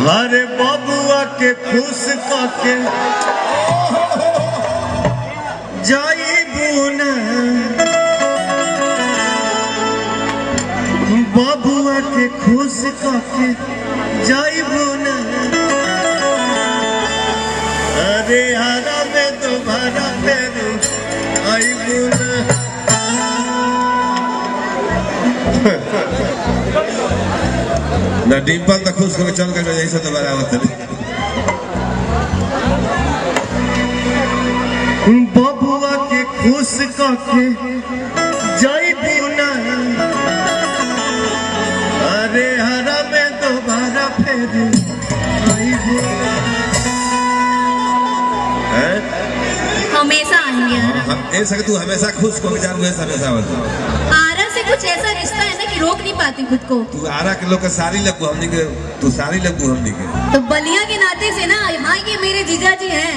अरे बबुआ के खुश करके जाइबू ना, बबुआ के खुश करके जाइबू ना। अरे हरा में दोबारा फिर आइबू ना। ना डिम्पल तो खुश होकर चल कर यही से दोबारा आवत है। बबुआ के खुश करके जाइबू ना। अरे हरा में दोबारा फिर आइबू ना। हमेशा आएंगे। ऐसा तू हमेशा खुश को जान हमेशा आरा से कुछ ऐसा रिश्ता है ना कि रोक नहीं पाती खुद को। तू आरा के लोग का सारी लगू हमने के, तू सारी लगू हमने के। तो बलिया के नाते से ना, हाँ ये मेरे जीजा जी हैं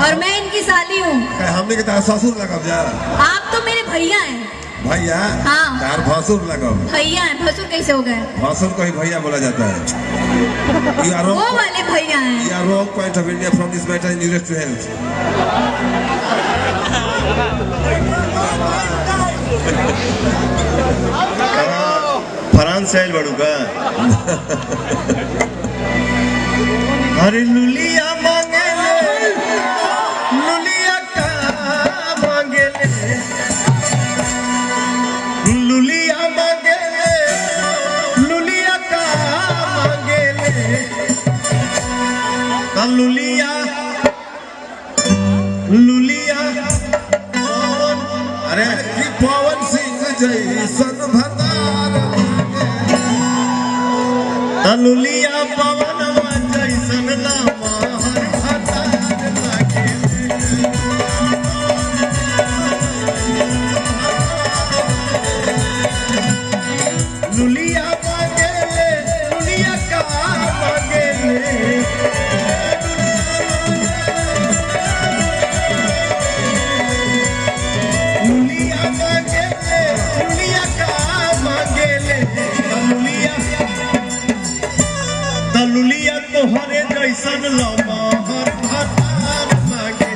और मैं इनकी साली हूँ। हमने के तार ससुर लगब जा। आप तो मेरे भैया हैं। भैया? हाँ। तार भसुर लगब। भैया हैं। भसुर कैसे हो गए? भसुर को ही भैया बोला जाता है। वो वाले भैया हैं। You are wrong point of India from this matter in nearest to health. France से बड़ू का। अरे लुलिया मांगे ले, लुलिया का मांगे ले, लुलिया मांगे ले, लुलिया का मांगे ले। लुलिया लुलिया अरे कि पवन सिंह जैसन भतार लुलिया पवन जैसन लामार भतार लागे। लुलिया मांगे ले, लुलिया का मांगे ले। लुलिया तोहरे जैसन लमाहर भतार मांगे।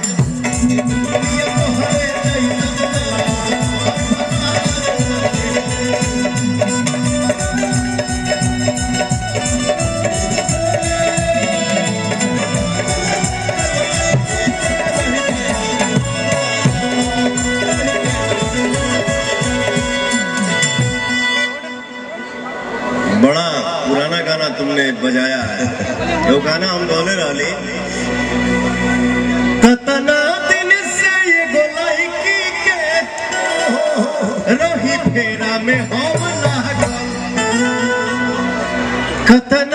लुलिया तोहरे जैसन बड़ा पुराना गाना तुमने बजाया है। वो गाना हम बोले रही कतना दिन से ये गोलाइकी के रही फेरा में हम लागल। कतना